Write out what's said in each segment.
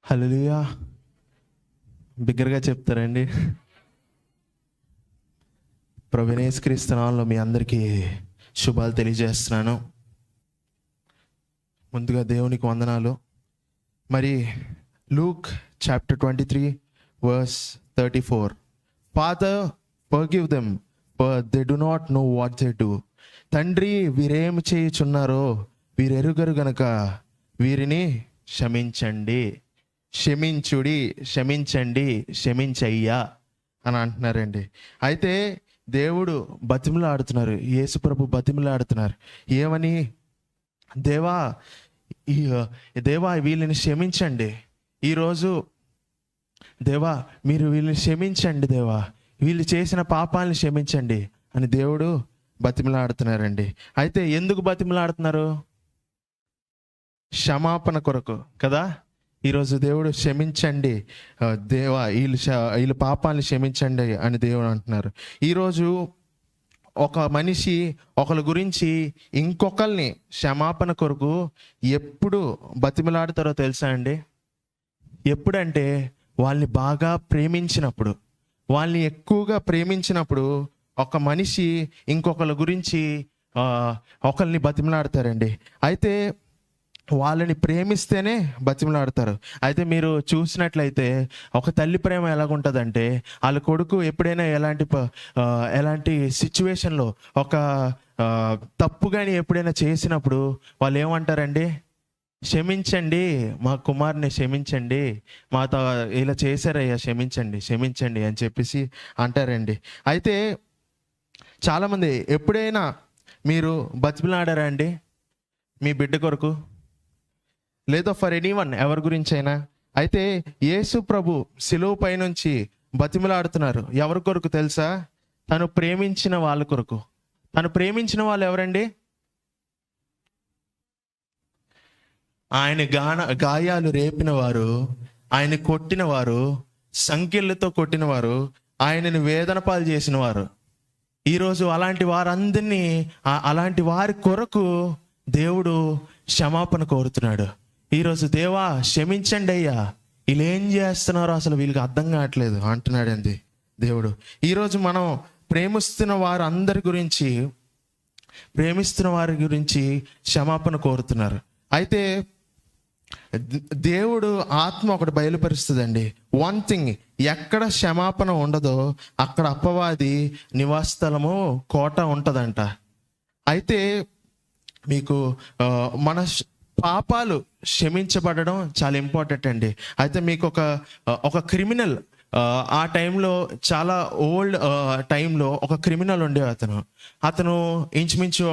హల్లెలూయా. బిగ్గరగా చెప్తారండి. ప్రభువైన యేసుక్రీస్తు నామములో మీ అందరికీ శుభాలు తెలియజేస్తున్నాను. ముందుగా దేవునికి వందనాలు. మరి Luke chapter 23 verse 34, father forgive them for they do not know what they do. తండ్రి, వీరేమి చేయుచున్నారో వీరెరుగరు గనక వీరిని క్షమించండి, క్షమించుడి, క్షమించండి, క్షమించయ్యా అని అంటున్నారండి. అయితే దేవుడు బతిమలాడుతున్నారు, యేసుప్రభు బతిమలాడుతున్నారు. ఏమని? దేవా దేవా వీళ్ళని క్షమించండి, ఈరోజు దేవా మీరు వీళ్ళని క్షమించండి, దేవా వీళ్ళు చేసిన పాపాలను క్షమించండి అని దేవుడు బతిమలాడుతున్నారండి. అయితే ఎందుకు బతిమలాడుతున్నారు? క్షమాపణ కొరకు కదా. ఈరోజు దేవుడు క్షమించండి దేవా, వీళ్ళు పాపాలను క్షమించండి అని దేవుడు అంటున్నారు. ఈరోజు ఒక మనిషి ఒకరి గురించి ఇంకొకరిని క్షమాపణ కొరకు ఎప్పుడు బతిమలాడతారో తెలుసా అండి? ఎప్పుడంటే వాళ్ళని బాగా ప్రేమించినప్పుడు, వాళ్ళని ఎక్కువగా ప్రేమించినప్పుడు ఒక మనిషి ఇంకొకరి గురించి ఒకరిని బతిమలాడతారండి. అయితే వాళ్ళని ప్రేమిస్తేనే బతిమలాడతారు. అయితే మీరు చూసినట్లయితే ఒక తల్లి ప్రేమ ఎలాగుంటుందంటే, వాళ్ళ కొడుకు ఎప్పుడైనా ఎలాంటి సిచ్యువేషన్లో ఒక తప్పు కానీ ఎప్పుడైనా చేసినప్పుడు వాళ్ళు ఏమంటారండి? క్షమించండి, మా కుమారుని క్షమించండి, మాతో ఇలా చేశారయ్యా, క్షమించండి, క్షమించండి అని చెప్పేసి అంటారండి. అయితే చాలామంది ఎప్పుడైనా మీరు బతిమలాడారా అండి మీ బిడ్డ కొరకు, లేదా ఫర్ ఎనీవన్, ఎవరి గురించి అయినా? అయితే యేసు ప్రభు శిలువ పైనుంచి బతిమలాడుతున్నారు. ఎవరి కొరకు తెలుసా? తను ప్రేమించిన వాళ్ళ కొరకు. తను ప్రేమించిన వాళ్ళు ఎవరండి? ఆయన గాయాలు రేపిన వారు, ఆయన కొట్టిన వారు, సంకెళ్ళతో కొట్టిన వారు, ఆయనని వేదన పాలు చేసిన వారు. ఈరోజు అలాంటి వారందరినీ, అలాంటి వారి కొరకు దేవుడు క్షమాపణ కోరుతున్నాడు. ఈరోజు దేవా క్షమించండి అయ్యా, వీళ్ళు ఏం చేస్తున్నారో అసలు వీళ్ళకి అర్థం కావట్లేదు అంటున్నాడండి దేవుడు. ఈరోజు మనం ప్రేమిస్తున్న వారి గురించి క్షమాపణ కోరుతున్నారు. అయితే దేవుడు ఆత్మ ఒకటి బయలుపరుస్తుందండి. వన్ థింగ్, ఎక్కడ క్షమాపణ ఉండదో అక్కడ అపవాది నివాసస్థలము, కోట ఉంటుందంట. అయితే మీకు మన పాపాలు క్షమించబడడం చాలా ఇంపార్టెంట్ అండి. అయితే మీకు ఒక క్రిమినల్, ఆ టైంలో చాలా ఓల్డ్ టైంలో ఒక క్రిమినల్ ఉండే అతను ఇంచుమించు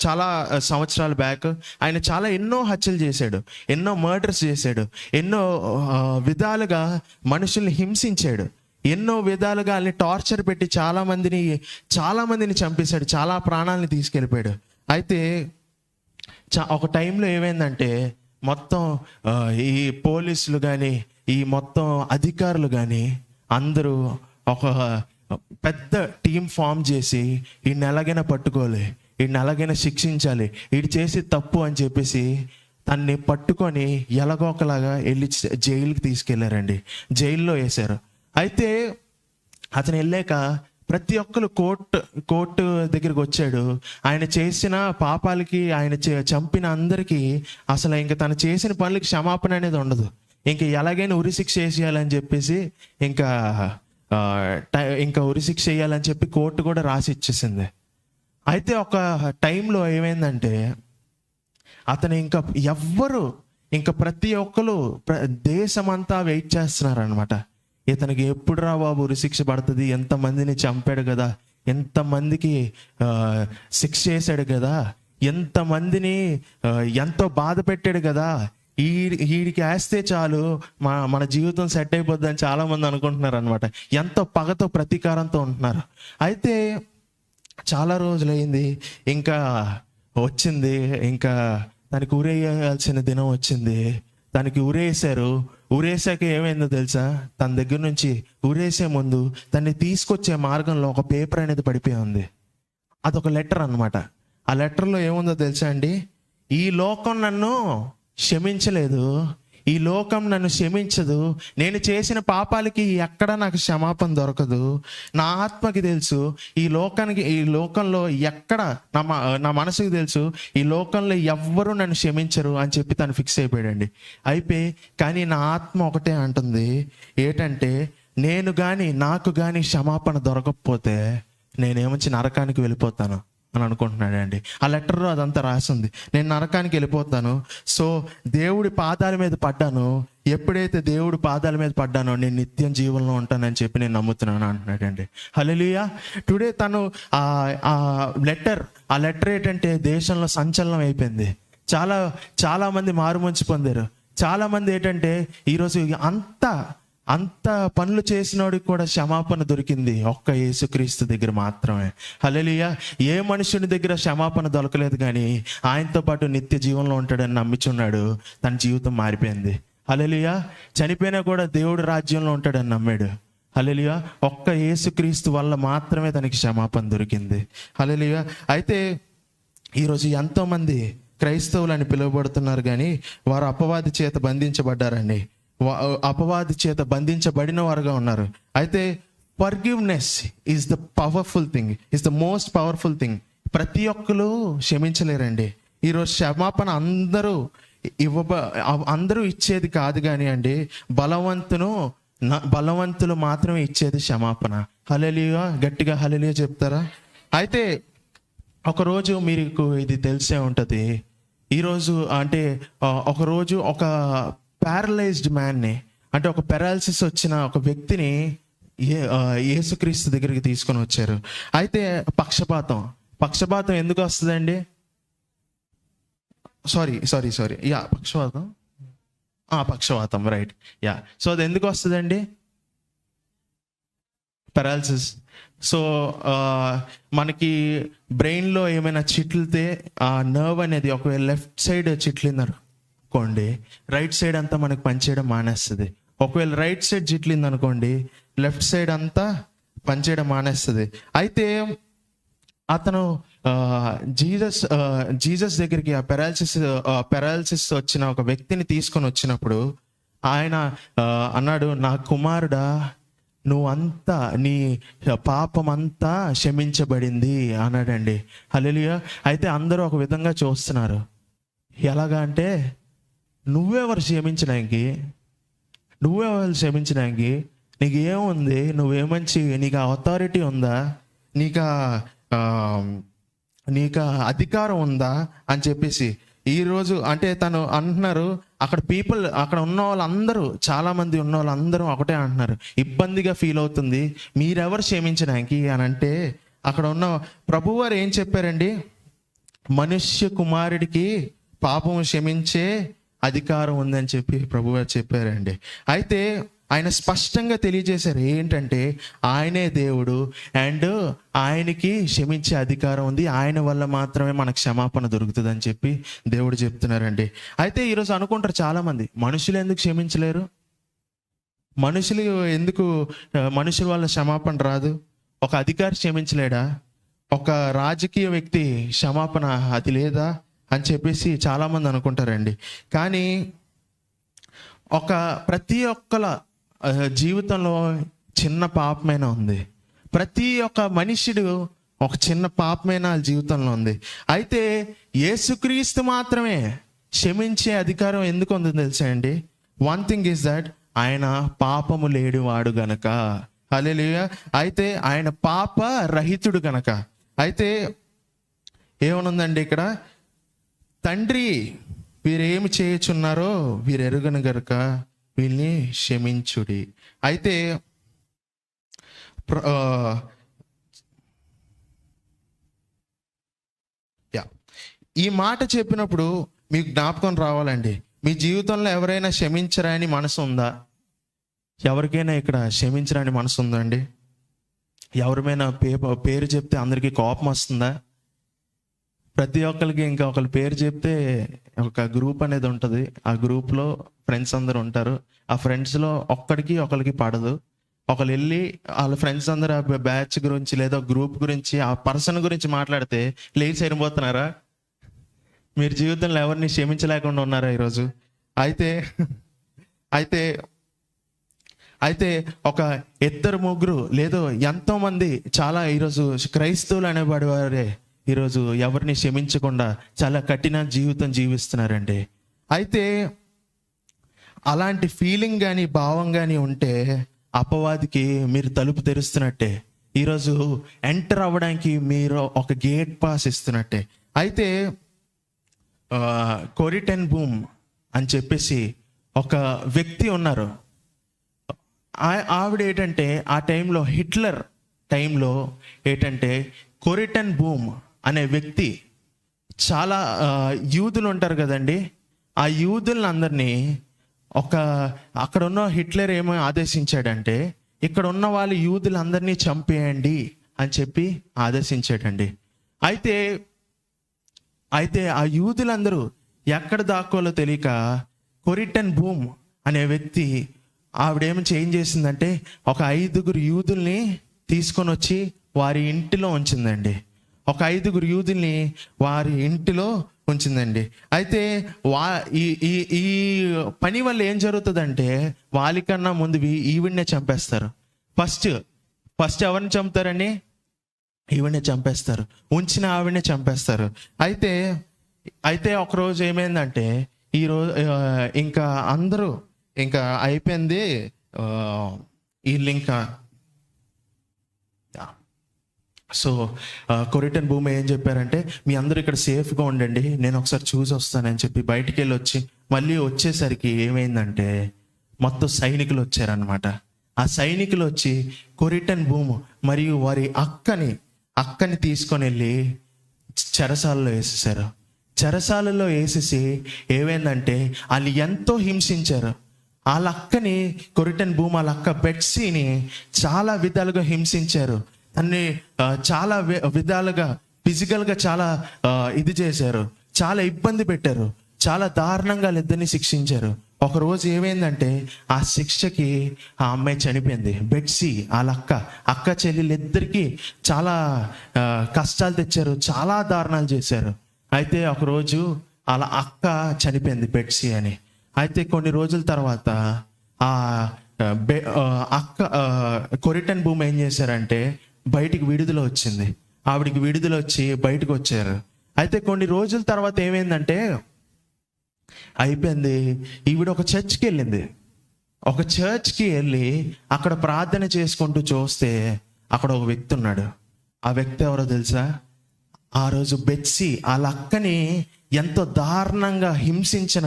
చాలా సంవత్సరాల బ్యాక్ ఆయన ఎన్నో హత్యలు చేశాడు, ఎన్నో మర్డర్స్ చేశాడు, ఎన్నో విధాలుగా మనుషుల్ని హింసించాడు, ఎన్నో విధాలుగా వాళ్ళని టార్చర్ పెట్టి చాలా మందిని చంపేశాడు, చాలా ప్రాణాలని తీసుకెళ్ళిపోయాడు. అయితే ఒక టైంలో ఏమైందంటే మొత్తం ఈ పోలీసులు కానీ, ఈ మొత్తం అధికారులు కానీ అందరూ ఒక పెద్ద టీం ఫామ్ చేసి వీడిని ఎలాగైనా పట్టుకోవాలి, వీడిని ఎలాగైనా శిక్షించాలి, వీడు చేసి తప్పు అని చెప్పేసి తన్ని పట్టుకొని ఎలాగోకలాగా వెళ్ళి జైలుకి తీసుకెళ్లారండి. జైల్లో వేశారు. అయితే అతను వెళ్ళాక ప్రతి ఒక్కరు కోర్టు దగ్గరికి వచ్చాడు. ఆయన చేసిన పాపాలకి, ఆయన చంపిన అందరికీ అసలు ఇంకా తను చేసిన పనులకి క్షమాపణ అనేది ఉండదు. ఇంకా ఎలాగైనా ఉరిశిక్ష వేసేయాలని చెప్పేసి ఇంకా ఉరిశిక్ష వేయాలని చెప్పి కోర్టు కూడా రాసి ఇచ్చేసింది. అయితే ఒక టైంలో ఏమైందంటే అతను ఇంకా ప్రతి ఒక్కరు దేశమంతా వెయిట్ చేస్తున్నారు అనమాట. ఇతనికి ఎప్పుడు రా బాబు ఉరిశిక్ష పడుతుంది, ఎంతమందిని చంపాడు కదా, ఎంతమందికి శిక్ష చేశాడు కదా, ఎంతమందిని ఎంతో బాధ పెట్టాడు కదా, వీడికి వేస్తే చాలు మన జీవితం సెట్ అయిపోద్ది అని చాలా మంది అనుకుంటున్నారు అనమాట. ఎంతో పగతో ప్రతీకారంతో ఉంటున్నారు. అయితే చాలా రోజులైంది, ఇంకా వచ్చింది, ఇంకా తనకి ఊరేయాల్సిన దినం వచ్చింది. తనకి ఊరేసాక ఏమైందో తెలుసా? తన దగ్గర నుంచి ఊరేసే ముందు తన్ని తీసుకొచ్చే మార్గంలో ఒక పేపర్ అనేది పడిపోయి ఉంది. అదొక లెటర్ అనమాట. ఆ లెటర్లో ఏముందో తెలుసా అండి? ఈ లోకం నన్ను క్షమించలేదు, ఈ లోకం నన్ను క్షమించదు, నేను చేసిన పాపాలకి ఎక్కడ నాకు క్షమాపణ దొరకదు. నా ఆత్మకి తెలుసు ఈ లోకంలో ఎక్కడ నా మనసుకు తెలుసు ఈ లోకంలో ఎవ్వరూ నన్ను క్షమించరు అని చెప్పి తను ఫిక్స్ అయిపోయాడండి. కానీ నా ఆత్మ ఒకటే అంటుంది, ఏంటంటే నాకు కానీ క్షమాపణ దొరకకపోతే నేనేమొచ్చి నరకానికి వెళ్ళిపోతాను అని అనుకుంటున్నాడండి. ఆ లెటర్లో అదంతా రాసింది, నేను నరకానికి వెళ్ళిపోతాను. సో దేవుడి పాదాల మీద పడ్డాను, ఎప్పుడైతే దేవుడి పాదాల మీద పడ్డానో నేను నిత్యం జీవనంలో ఉంటానని చెప్పి నేను నమ్ముతున్నాను అంటున్నాడండి. హల్లెలూయా. టుడే తను ఆ లెటర్ ఏంటంటే దేశంలో సంచలనం అయిపోయింది. చాలా మంది మారుమంచి పొందారు. చాలా మంది ఏంటంటే ఈరోజు అంత పనులు చేసినోడికి కూడా క్షమాపణ దొరికింది ఒక్క యేసుక్రీస్తు దగ్గర మాత్రమే. హల్లెలూయా. ఏ మనుషుని దగ్గర క్షమాపణ దొరకలేదు, కానీ ఆయనతో పాటు నిత్య జీవంలో ఉంటాడని నమ్మిచున్నాడు. తన జీవితం మారిపోయింది. హల్లెలూయా. చనిపోయినా కూడా దేవుడు రాజ్యంలో ఉంటాడని నమ్మాడు. హల్లెలూయా. ఒక్క యేసుక్రీస్తు వల్ల మాత్రమే తనకి క్షమాపణ దొరికింది. హల్లెలూయా. అయితే ఈరోజు ఎంతోమంది క్రైస్తవులని పిలువబడుతున్నారు, కానీ వారు అపవాది చేత బంధించబడ్డారండి. అపవాది చేత బంధించబడిన వారుగా ఉన్నారు. అయితే forgiveness is the powerful thing, is the most powerful thing. ప్రతి ఒక్కరు క్షమించలేరండి. ఈరోజు క్షమాపణ అందరూ ఇచ్చేది కాదు, కానీ అండి బలవంతులు మాత్రమే ఇచ్చేది క్షమాపణ. హల్లెలూయా. గట్టిగా హల్లెలూయా చెప్తారా? అయితే ఒకరోజు మీకు ఇది తెలిసే ఉంటుంది. ఈరోజు అంటే ఒకరోజు ఒక ప్యారలైజ్డ్ మ్యాన్ని, అంటే ఒక పెరాలసిస్ వచ్చిన ఒక వ్యక్తిని యేసుక్రీస్తు దగ్గరికి తీసుకొని వచ్చారు. అయితే పక్షపాతం ఎందుకు వస్తుందండి? సారీ పక్షవాతం రైట్. సో అది ఎందుకు వస్తుందండి? పెరాలసిస్. సో మనకి బ్రెయిన్లో ఏమైనా చిట్లితే ఆ నర్వ్ అనేది ఒకవేళ లెఫ్ట్ సైడ్ చిట్లిందనుకోండి, రైట్ సైడ్ అంతా మనకు పనిచేయడం మానేస్తుంది. ఒకవేళ రైట్ సైడ్ చిట్లింది అనుకోండి, లెఫ్ట్ సైడ్ అంతా పనిచేయడం మానేస్తుంది. అయితే అతను జీసస్ దగ్గరికి ఆ పెరాలసిస్ వచ్చిన ఒక వ్యక్తిని తీసుకొని వచ్చినప్పుడు ఆయన అన్నాడు, నా కుమారుడా, నీ పాపం అంతా క్షమించబడింది అన్నాడండి. హల్లెలూయా. అయితే అందరూ ఒక విధంగా చూస్తున్నారు. ఎలాగా అంటే, నువ్వెవరు క్షమించడానికి? నీకు ఏముంది? నీకు అథారిటీ ఉందా? నీకు అధికారం ఉందా అని చెప్పేసి ఈరోజు అంటే తను అంటున్నారు. అక్కడ ఉన్న వాళ్ళందరూ, చాలా మంది ఉన్న వాళ్ళందరూ ఒకటే అంటున్నారు, ఇబ్బందిగా ఫీల్ అవుతుంది, మీరెవరు క్షమించడానికి అని అంటే, అక్కడ ఉన్న ప్రభువారు ఏం చెప్పారండి? మనుష్య కుమారుడికి పాపం క్షమించే అధికారం ఉందని చెప్పి ప్రభువారు చెప్పారండి. అయితే ఆయన స్పష్టంగా తెలియజేశారు ఏంటంటే, ఆయనే దేవుడు అండ్ ఆయనకి క్షమించే అధికారం ఉంది, ఆయన వల్ల మాత్రమే మనకు క్షమాపణ దొరుకుతుంది అని చెప్పి దేవుడు చెప్తున్నారండి. అయితే ఈరోజు అనుకుంటారు చాలామంది, మనుషులు ఎందుకు క్షమించలేరు? మనుషుల వల్ల క్షమాపణ రాదు? ఒక అధికారి క్షమించలేడా? ఒక రాజకీయ వ్యక్తి క్షమాపణ అది లేదా అని చెప్పేసి చాలామంది అనుకుంటారండి. కానీ ప్రతి ఒక్కల జీవితంలో చిన్న పాపమైనా ఉంది. ప్రతి ఒక్క మనుషుడు ఒక చిన్న పాపమైనా జీవితంలో ఉంది. అయితే యేసుక్రీస్తు మాత్రమే క్షమించే అధికారం ఎందుకు ఉందో తెలుసా అండి? వన్ థింగ్ ఈజ్ దట్ ఆయన పాపము లేనివాడు గనక. హల్లెలూయా. అయితే ఆయన పాప రహితుడు గనక. అయితే ఏమనుందండి ఇక్కడ? తండ్రి, వీరేమి చేయుచున్నారో వీరెరుగను గనుక వీళ్ళని క్షమించుడి. అయితే ఈ మాట చెప్పినప్పుడు మీకు జ్ఞాపకం రావాలండి, మీ జీవితంలో ఎవరైనా క్షమించరాని మనసు ఉందా? ఎవరికైనా ఇక్కడ క్షమించరాని మనసు ఉందా అండి? ఎవరిమైనా పేరు చెప్తే అందరికీ కోపం వస్తుందా? ప్రతి ఒక్కరికి ఇంకా ఒకరి పేరు చెప్తే ఒక గ్రూప్ అనేది ఉంటుంది. ఆ గ్రూప్లో ఫ్రెండ్స్ అందరూ ఉంటారు. ఆ ఫ్రెండ్స్లో ఒకరికి పడదు. ఒకరు వెళ్ళి వాళ్ళ ఫ్రెండ్స్ అందరూ ఆ బ్యాచ్ గురించి లేదా గ్రూప్ గురించి ఆ పర్సన్ గురించి మాట్లాడితే లేచి సరిపోతున్నారా? మీరు జీవితంలో ఎవరిని క్షమించలేకుండా ఉన్నారా ఈరోజు? అయితే అయితే అయితే ఒక ఇద్దరు ముగ్గురు లేదో ఎంతో మంది చాలా ఈరోజు క్రైస్తవులు అనేవాడి వారే ఈరోజు ఎవరిని క్షమించకుండా చాలా కఠిన జీవితం జీవిస్తున్నారండి. అయితే అలాంటి ఫీలింగ్ కానీ భావం కానీ ఉంటే అపవాదికి మీరు తలుపు తెరుస్తున్నట్టే. ఈరోజు ఎంటర్ అవ్వడానికి మీరు ఒక గేట్ పాస్ ఇస్తున్నట్టే. అయితే కోరీ టెన్ బూమ్ అని చెప్పేసి ఒక వ్యక్తి ఉన్నారు. ఆవిడ ఏంటంటే ఆ టైంలో హిట్లర్ టైంలో ఏంటంటే కోరీ టెన్ బూమ్ అనే వ్యక్తి చాలా యూదులు ఉంటారు కదండి, ఆ యూదులను అందరినీ అక్కడ ఉన్న హిట్లర్ ఏమో ఆదేశించాడంటే ఇక్కడ ఉన్న వాళ్ళు యూదులందరినీ చంపేయండి అని చెప్పి ఆదేశించాడండి. అయితే ఆ యూదులందరూ ఎక్కడ దాక్కోలో తెలియక కోరీ టెన్ బూమ్ అనే వ్యక్తి ఆవిడేమో చేంజ్ చేసిందంటే ఒక 5 యూదుల్ని తీసుకొని వచ్చి వారి ఇంటిలో ఉంచిందండి. ఒక 5 యూదుల్ని వారి ఇంటిలో ఉంచిందండి. అయితే ఈ పని వల్ల ఏం జరుగుతుందంటే వాళ్ళకన్నా ముందు ఈవిడ్నే చంపేస్తారు. ఫస్ట్ ఎవరిని చంపుతారండి? ఈవిడ్నే చంపేస్తారు. ఉంచిన ఆవిడనే చంపేస్తారు. అయితే ఒకరోజు ఏమైందంటే ఈరోజు ఇంకా అందరూ ఇంకా అయిపోయింది, వీళ్ళు ఇంకా సో కోరీ టెన్ బూమ్ ఏం చెప్పారంటే మీ అందరూ ఇక్కడ సేఫ్గా ఉండండి, నేను ఒకసారి చూసి వస్తానని చెప్పి బయటికి వెళ్ళి మళ్ళీ వచ్చేసరికి ఏమైందంటే మొత్తం సైనికులు వచ్చారనమాట. ఆ సైనికులు వచ్చి కోరీ టెన్ బూమ్ మరియు వారి అక్కని తీసుకొని వెళ్ళి చెరసాలలో వేసేసారు. చెరసాలలో వేసేసి ఏమైందంటే వాళ్ళు ఎంతో హింసించారు. వాళ్ళ అక్కని కోరీ టెన్ బూమ్ వాళ్ళ అక్క బెట్సీని చాలా విధాలుగా హింసించారు. అన్ని చాలా విధాలుగా ఫిజికల్గా చాలా ఇది చేశారు, చాలా ఇబ్బంది పెట్టారు, చాలా దారుణంగా వాళ్ళిద్దరిని శిక్షించారు. ఒకరోజు ఏమైందంటే ఆ శిక్షకి ఆ అమ్మాయి చనిపోయింది. బెట్సీ వాళ్ళ అక్క చెల్లెలు ఇద్దరికి చాలా కష్టాలు తెచ్చారు, చాలా దారుణాలు చేశారు. అయితే ఒకరోజు వాళ్ళ అక్క చనిపోయింది బెట్సీ అని. అయితే కొన్ని రోజుల తర్వాత ఆ కోరీ టెన్ బూమ్ ఏం చేశారంటే బయటికి విడుదల వచ్చింది. ఆవిడికి విడుదల వచ్చి బయటకు వచ్చారు. అయితే కొన్ని రోజుల తర్వాత ఏమైందంటే అయిపోయింది, ఈవిడ ఒక చర్చ్కి వెళ్ళింది. ఒక చర్చ్కి వెళ్ళి అక్కడ ప్రార్థన చేసుకుంటూ చూస్తే అక్కడ ఒక వ్యక్తి ఉన్నాడు. ఆ వ్యక్తి ఎవరో తెలుసా? ఆ రోజు బెట్సీ వాళ్ళ అక్కని ఎంతో దారుణంగా హింసించిన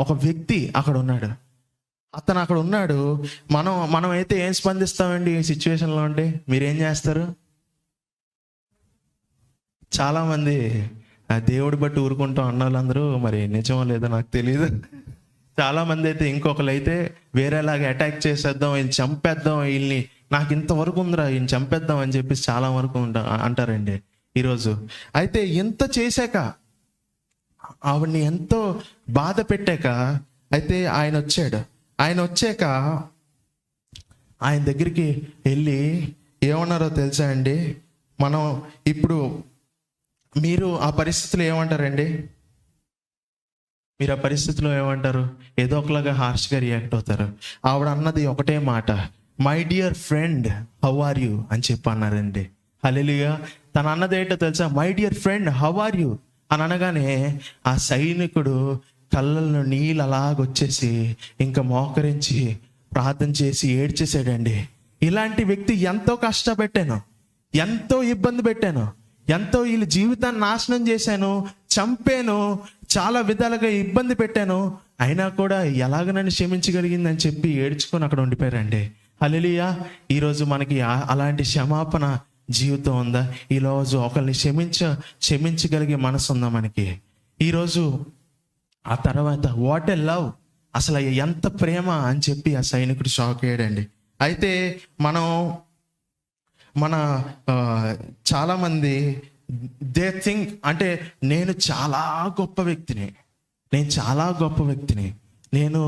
ఒక వ్యక్తి అక్కడ ఉన్నాడు. అతను అక్కడ ఉన్నాడు. మనం అయితే ఏం స్పందిస్తామండి ఈ సిచ్యువేషన్లో? అంటే మీరేం చేస్తారు? చాలామంది దేవుడి బట్టి ఊరుకుంటాం అన్న వాళ్ళందరూ, మరి నిజమో లేదో నాకు తెలియదు. చాలామంది అయితే ఇంకొకరు అయితే వేరేలాగా అటాక్ చేసేద్దాం, వీళ్ళని చంపేద్దాం, వీళ్ళని నాకు ఇంతవరకు ఉందిరా వీళ్ళని చంపేద్దాం అని చెప్పి చాలా వరకు అంటారండి ఈరోజు. అయితే ఎంత చేశాక ఆవిడ్ని ఎంతో బాధ పెట్టాక అయితే ఆయన వచ్చాక ఆయన దగ్గరికి వెళ్ళి ఏమన్నారో తెలుసా అండి? మనం ఇప్పుడు మీరు ఆ పరిస్థితిలో ఏమంటారండి? మీరు ఆ పరిస్థితిలో ఏమంటారు? ఏదో ఒకలాగా హార్ష్గా రియాక్ట్ అవుతారు. ఆవిడ అన్నది ఒకటే మాట, my dear friend how are you అని చెప్పి అన్నారండి. హల్లెలూయా. తను అన్నది ఏంటో తెలుసా? My dear friend how are you అని అనగానే ఆ సైనికుడు కళ్ళల్లో నీళ్ళు అలాగొచ్చేసి ఇంకా మోకరించి ప్రార్థన చేసి ఏడ్చేసాడండి. ఇలాంటి వ్యక్తి ఎంతో కష్టపెట్టాను, ఎంతో ఇబ్బంది పెట్టాను, ఎంతో వీళ్ళ జీవితాన్ని నాశనం చేశాను, చంపాను, చాలా విధాలుగా ఇబ్బంది పెట్టాను, అయినా కూడా ఎలాగ నన్ను క్షమించగలిగిందని చెప్పి ఏడ్చుకొని అక్కడ ఉండిపోయారండి. హల్లెలూయా. ఈరోజు మనకి అలాంటి క్షమాపణ జీవితం ఉందా? ఈరోజు ఒకరిని క్షమించగలిగే మనసు ఉందా మనకి ఈరోజు? ఆ తర్వాత వాట్ ఏ లవ్, అసలు ఎంత ప్రేమ అని చెప్పి ఆ సైనికుడు షాక్ అయ్యాడండి. అయితే మన చాలామంది దే థింక్ అంటే నేను చాలా గొప్ప వ్యక్తిని, నేను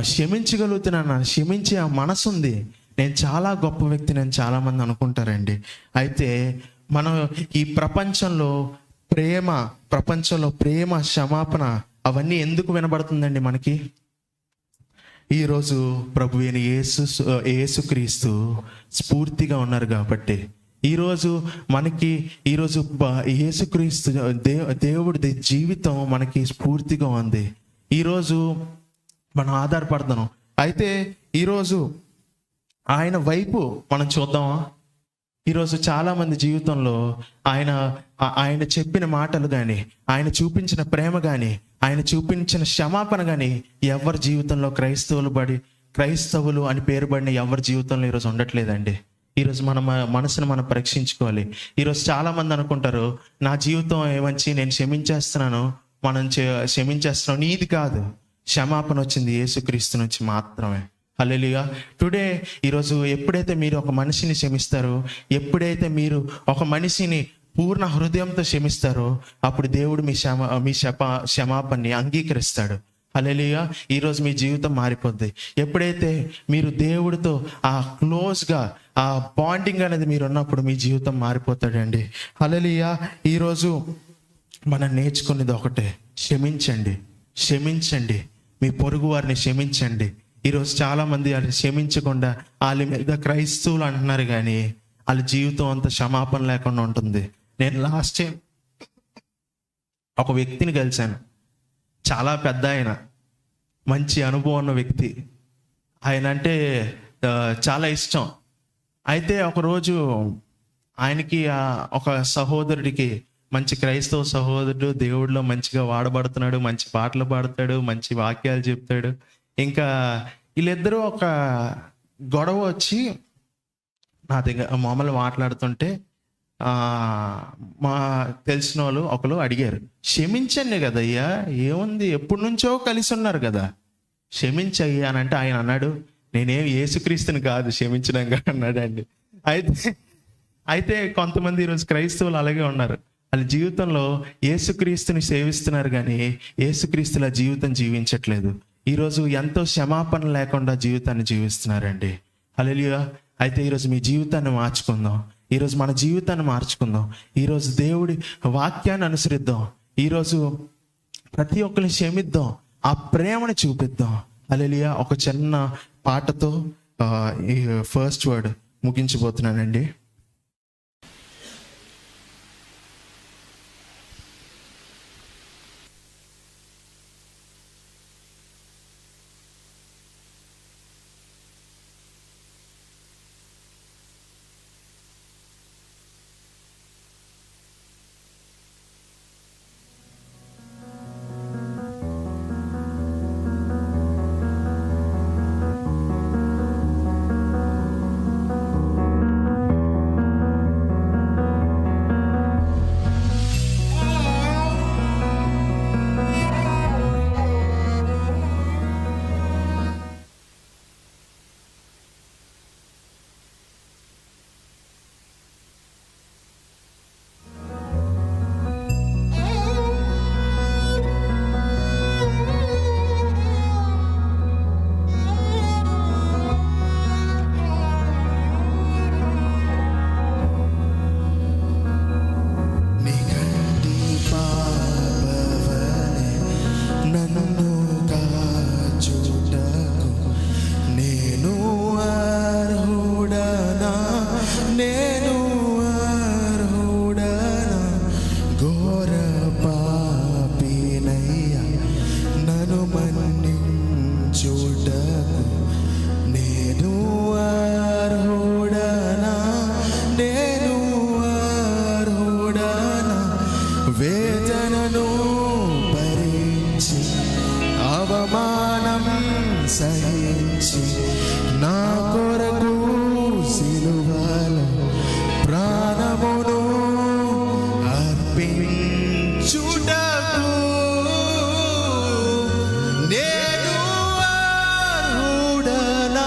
క్షమించగలుగుతున్నాను, క్షమించే ఆ మనసు ఉంది, నేను చాలా గొప్ప వ్యక్తిని అని చాలామంది అనుకుంటారండి. అయితే మనం ఈ ప్రపంచంలో ప్రేమ, క్షమాపణ అవన్నీ ఎందుకు వినబడుతుందండి మనకి? ఈరోజు ప్రభు అయిన యేసుక్రీస్తు స్ఫూర్తిగా ఉన్నారు కాబట్టి ఈరోజు మనకి యేసుక్రీస్తు దేవుడి జీవితం మనకి స్ఫూర్తిగా ఉంది. ఈరోజు మనం ఆధారపడుతున్నాం. అయితే ఈరోజు ఆయన వైపు మనం చూద్దామా? ఈరోజు చాలామంది జీవితంలో ఆయన చెప్పిన మాటలు కానీ, ఆయన చూపించిన ప్రేమ కానీ, ఆయన చూపించిన క్షమాపణ కానీ ఎవరి జీవితంలో క్రైస్తవులు అని పేరు పడిన ఎవరి జీవితంలో ఈరోజు ఉండట్లేదండి. ఈరోజు మన మనసును మనం పరీక్షించుకోవాలి. ఈరోజు చాలామంది అనుకుంటారు, నా జీవితం ఏమంచి నేను క్షమించేస్తున్నాను, క్షమించేస్తున్నాం. నీది కాదు, క్షమాపణ వచ్చింది యేసుక్రీస్తు నుంచి మాత్రమే. హల్లెలూయా. టుడే ఈరోజు ఎప్పుడైతే మీరు ఒక మనిషిని క్షమిస్తారో, ఎప్పుడైతే మీరు ఒక మనిషిని పూర్ణ హృదయంతో క్షమిస్తారో, అప్పుడు దేవుడు మీ క్షమాపణని అంగీకరిస్తాడు. హల్లెలూయా. ఈరోజు మీ జీవితం మారిపోద్ది. ఎప్పుడైతే మీరు దేవుడితో ఆ క్లోజ్గా ఆ బాండింగ్ అనేది మీరు ఉన్నప్పుడు మీ జీవితం మారిపోతాడండి. హల్లెలూయా. ఈరోజు మనం నేర్చుకునేది ఒకటే, క్షమించండి. మీ పొరుగు వారిని క్షమించండి. ఈరోజు చాలామంది వాళ్ళు క్షమించకుండా వాళ్ళ మీద క్రైస్తవులు అంటున్నారు, కానీ వాళ్ళ జీవితం అంతా క్షమాపణ లేకుండా ఉంటుంది. నేను లాస్ట్ టైం ఒక వ్యక్తిని కలిశాను. చాలా పెద్ద ఆయన, మంచి అనుభవం ఉన్న వ్యక్తి. ఆయన అంటే చాలా ఇష్టం. అయితే ఒకరోజు ఆయనకి ఒక సహోదరుడికి, మంచి క్రైస్తవ సహోదరుడు, దేవుడిలో మంచిగా వాడబడుతున్నాడు, మంచి పాటలు పాడతాడు, మంచి వాక్యాలు చెప్తాడు. ఇంకా వీళ్ళిద్దరూ ఒక గొడవ వచ్చి నా దగ్గర మామూలు మాట్లాడుతుంటే మా తెలిసిన వాళ్ళు ఒకరు అడిగారు, క్షమించండి కదయ్యా, ఏముంది, ఎప్పటి నుంచో కలిసి ఉన్నారు కదా, క్షమించయ్యా అని అంటే ఆయన అన్నాడు, నేనేం యేసుక్రీస్తుని కాదు క్షమించడంగా అన్నాడండి. అయితే కొంతమంది ఈరోజు క్రైస్తవులు అలాగే ఉన్నారు. వాళ్ళ జీవితంలో యేసుక్రీస్తుని సేవిస్తున్నారు, కానీ యేసుక్రీస్తుల జీవితం జీవించట్లేదు. ఈరోజు ఎంతో క్షమాపణ లేకుండా జీవితాన్ని జీవిస్తున్నారండి. హల్లెలూయా. అయితే ఈరోజు మీ జీవితాన్ని మార్చుకుందాం. ఈరోజు మన జీవితాన్ని మార్చుకుందాం. ఈరోజు దేవుడి వాక్యాన్ని అనుసరిద్దాం. ఈరోజు ప్రతి ఒక్కరిని క్షమిద్దాం, ఆ ప్రేమను చూపిద్దాం. హల్లెలూయా. ఒక చిన్న పాటతో ఈ ఫస్ట్ వర్డ్ ముగించబోతున్నానండి. సహించి నా కొరకు సిలువలో ప్రాణమును అర్పించుటకు నేను అర్హుడనా?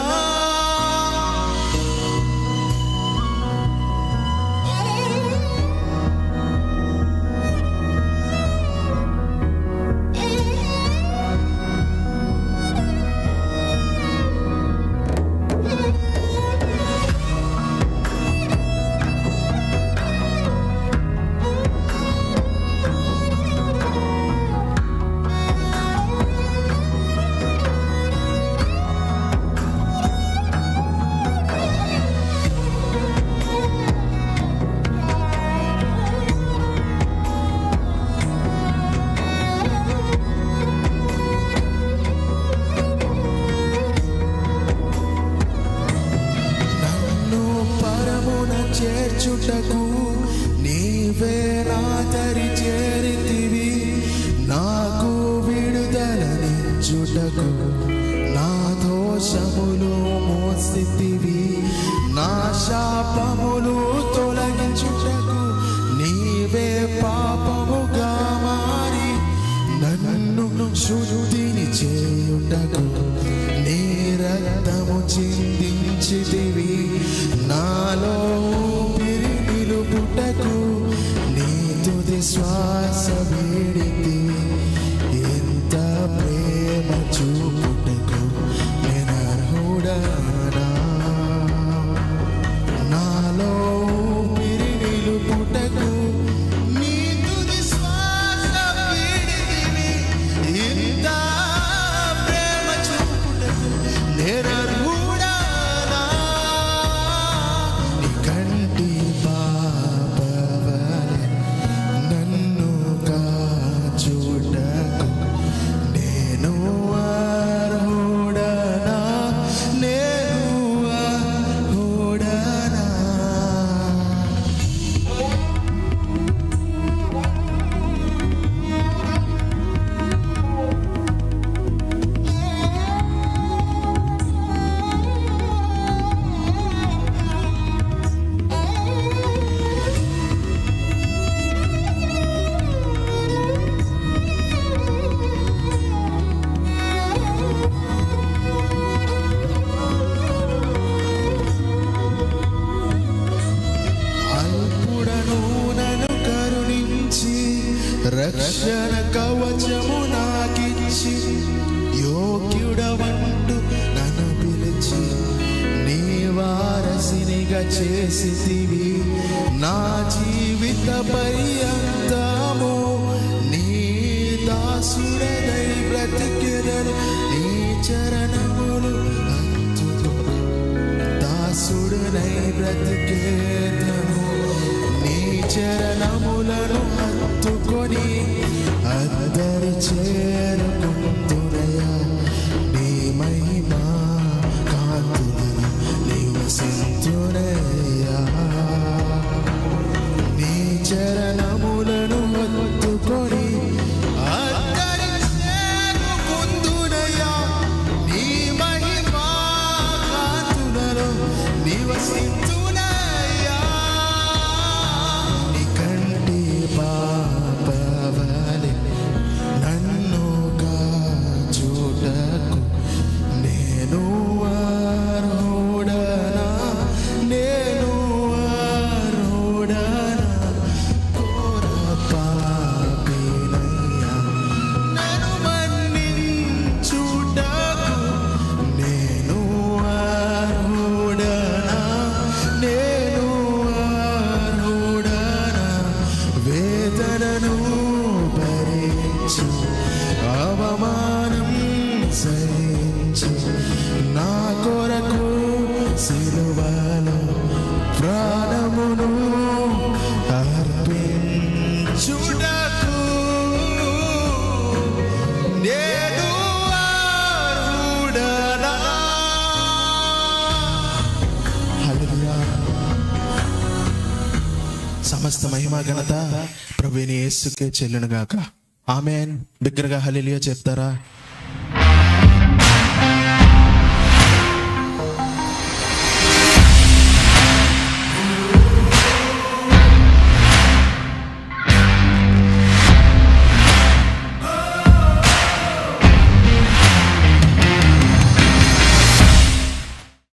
చేర్చుటకు నీవే నా దరి చేరితివి. నాకు విడుదలనిచ్చుటకు నా దోషములు మోసితివి. నా శాపములు తొలగించుటకు నీవే పాపముగా మారి నన్ను శుద్ధిని చేయుటకు నీ రక్తము చిందించితివి. నాలో ఊపిరి నిలుపుటకు నీ తుది శ్వాస వేడితివి. ఎంత ప్రేమ చూపుటకు నేనర్హుడనా? నాలో ఊపిరి నిలుపుటకు నీ తుది శ్వాస వేడితివి. ఎంత ప్రేమ చూపుటకు నేనర్హుడనా? నీ కంటి పాపవలె నన్ను కాచుటకు నేను అర్హుడనా? నేను అర్హుడనా? అల్పుడను నన్ను కరుణించి రక్షణ కవచము నాకిచ్చి యోగ్యుడవంటూ నన్ను పిలిచి నీ వారసినిగా చేసితివి. నా జీవిత పర్యంతము నీ దాసుడనై బ్రతికెదను. నీ చరణములు హత్తుకో దాసుడనై బ్రతికేదను. నీ చరణములను హత్తుకొని అద్దరి చేరుకుందునయ్యా. నీ మహిమా కాంతులను నివసించునయ్యా. నీ చరణములను హత్తుకొని అద్దరి చేరుకుందునయ్యా. నీ మహిమా కాంతులలో నివసించునయ్యా. నీ కంటి పాపవలె నన్ను కాచుటకు నేను అర్హుడనా? నేను అర్హుడనా? ఘోర పాపినయ్యా నన్ను మన్నించుటకు నేను అర్హుడనా? నేను అర్హుడనా? వేదనను భరించి అవమానం సహించి నా కొరకు సిలువలో ప్రాణమును అర్పించుటకు నేను అర్హుడనా? హల్లెలూయా. సమస్త మహిమ ఘనత ప్రభువైన యేసుకే చెల్లును గాక. ఆమేన్. బిగ్గరగా హల్లెలూయా చెప్తారా?